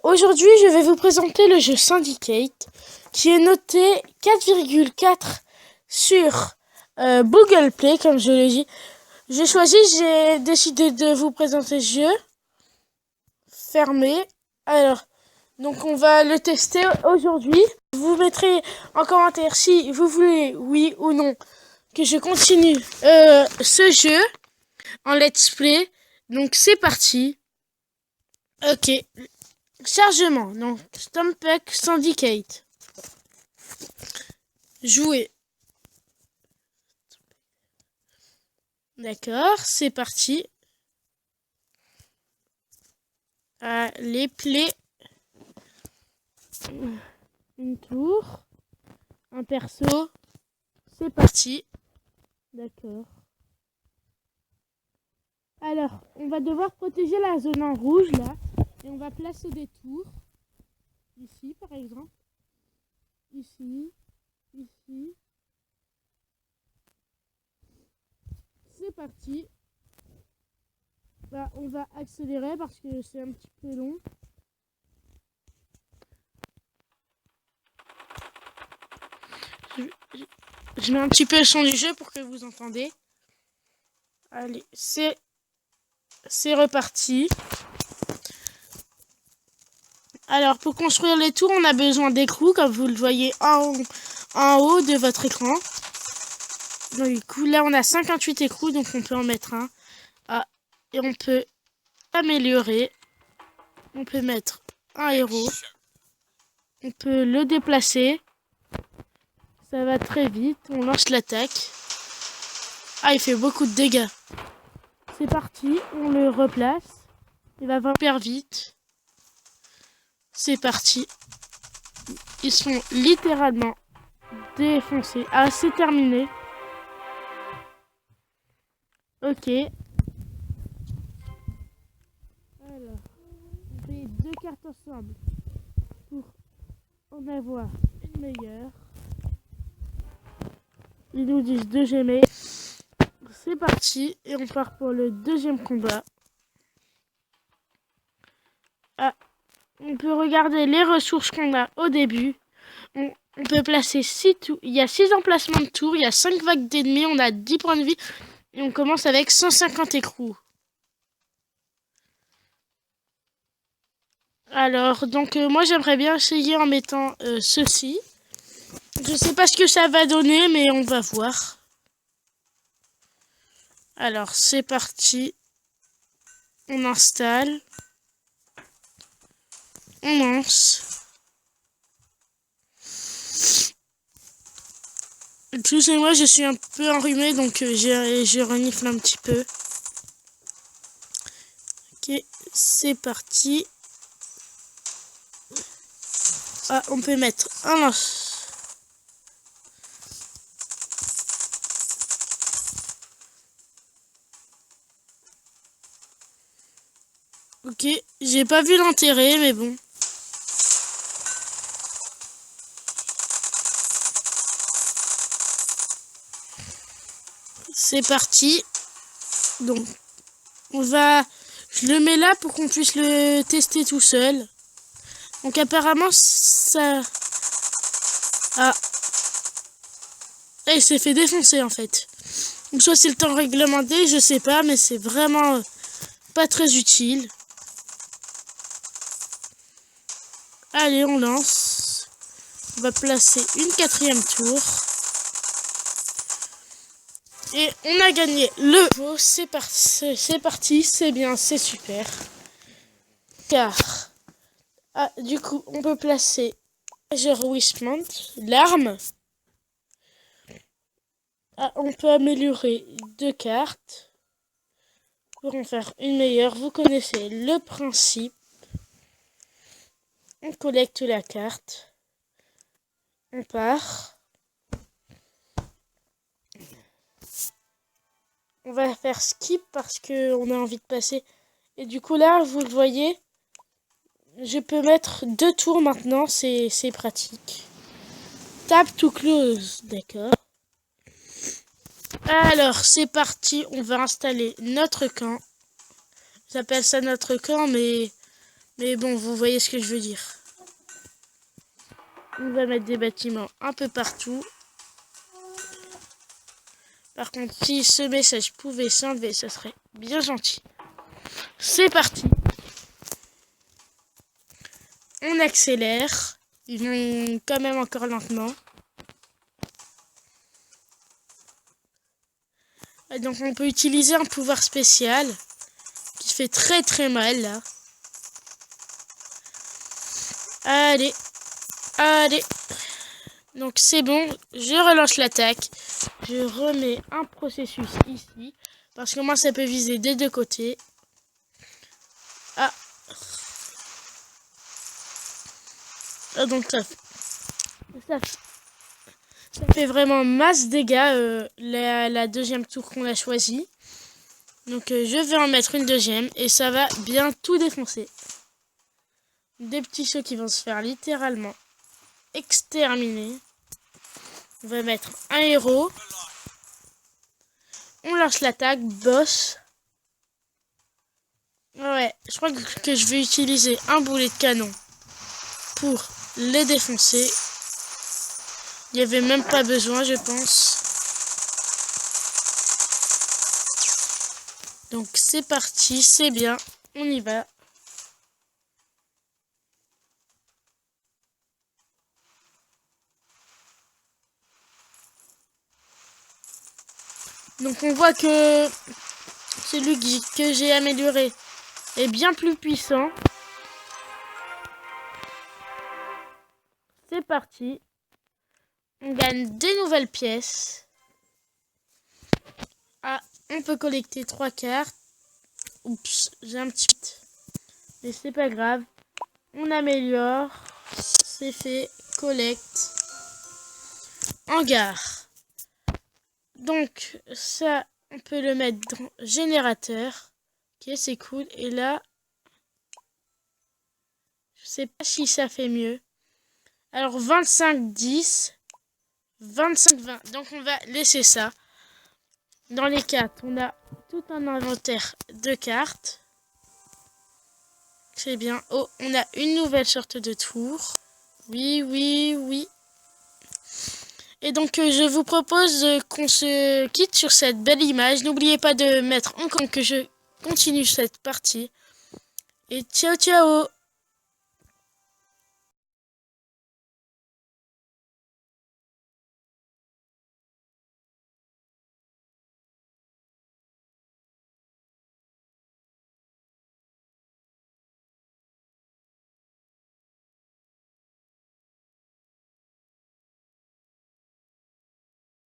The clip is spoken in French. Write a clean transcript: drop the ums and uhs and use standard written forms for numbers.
Aujourd'hui, je vais vous présenter le jeu Syndicate, qui est noté 4,4 sur Google Play, comme je l'ai dit. J'ai décidé de vous présenter ce jeu. Fermé. Alors, donc on va le tester aujourd'hui. Vous mettrez en commentaire si vous voulez, oui ou non, que je continue ce jeu en let's play. Donc c'est parti. Ok. Chargement, donc Stumpek Syndicate. Jouer. D'accord, c'est parti. Les play. Une tour. Un perso. C'est parti. D'accord. Alors, on va devoir protéger la zone en rouge là. Et on va placer des tours. Ici par exemple. Ici. Ici. C'est parti. On va accélérer parce que c'est un petit peu long. Je mets un petit peu le son du jeu pour que vous entendez. Allez, c'est reparti. Alors, pour construire les tours, on a besoin d'écrous, comme vous le voyez en haut de votre écran. Donc, du coup, là, on a 58 écrous, donc on peut en mettre un. Et on peut améliorer. On peut mettre un héros. On peut le déplacer. Ça va très vite. On lance l'attaque. Il fait beaucoup de dégâts. C'est parti. On le replace. Il va super vite. C'est parti. Ils sont littéralement défoncés. C'est terminé. Ok. Alors, on fait 2 cartes ensemble pour en avoir une meilleure. Ils nous disent de gemmer. C'est parti. Et on part pour le deuxième combat. On peut regarder les ressources qu'on a au début. On peut placer 6 tours. Il y a 6 emplacements de tours. Il y a 5 vagues d'ennemis. On a 10 points de vie. Et on commence avec 150 écrous. Alors, donc moi j'aimerais bien essayer en mettant ceci. Je sais pas ce que ça va donner, mais on va voir. Alors, c'est parti. On installe. On lance. Excusez-moi, je suis un peu enrhumé, donc je renifle un petit peu. Ok, c'est parti. On peut mettre un lance. Ok, j'ai pas vu l'intérêt, mais bon. C'est parti. Donc, je le mets là pour qu'on puisse le tester tout seul. Donc apparemment, ça... il s'est fait défoncer en fait. Donc soit c'est le temps réglementé, je sais pas, mais c'est vraiment pas très utile. Allez, on lance. On va placer une 4e tour. Et on a gagné le jeu. C'est parti, c'est bien, c'est super. Car, du coup, on peut placer Treasure Wishmont, l'arme. On peut améliorer 2 cartes pour en faire une meilleure. Vous connaissez le principe. On collecte la carte. On part. On va faire skip parce qu'on a envie de passer. Et du coup là, vous le voyez, je peux mettre 2 tours maintenant, c'est pratique. Tap to close, d'accord. Alors, c'est parti, on va installer notre camp. J'appelle ça notre camp, mais Mais bon, vous voyez ce que je veux dire. On va mettre des bâtiments un peu partout. Par contre, si ce message pouvait s'enlever, ça serait bien gentil. C'est parti. On accélère. Ils vont quand même encore lentement. Et donc on peut utiliser un pouvoir spécial qui fait très très mal là. Allez. Allez. Donc c'est bon, je relance l'attaque. Je remets un processus ici. Parce que moi ça peut viser des deux côtés. Ah. Ah donc ça fait vraiment masse dégâts la deuxième tour qu'on a choisie. Donc je vais en mettre une deuxième et ça va bien tout défoncer. Des petits sauts qui vont se faire littéralement exterminer. On va mettre un héros. On lance l'attaque, boss. Ouais, je crois que je vais utiliser un boulet de canon pour les défoncer. Il n'y avait même pas besoin, je pense. Donc c'est parti, c'est bien, on y va. Donc on voit que celui que j'ai amélioré est bien plus puissant. C'est parti. On gagne des nouvelles pièces. Ah, on peut collecter 3 cartes. Oups, j'ai un petit... Mais c'est pas grave. On améliore. C'est fait. Collecte. Hangar. Donc, ça, on peut le mettre dans générateur. Ok, c'est cool. Et là, je sais pas si ça fait mieux. Alors, 25-10. 25-20. Donc, on va laisser ça. Dans les cartes, on a tout un inventaire de cartes. C'est bien. Oh, on a une nouvelle sorte de tour. Oui, oui, oui. Et donc, je vous propose qu'on se quitte sur cette belle image. N'oubliez pas de mettre en compte que je continue cette partie. Et ciao, ciao!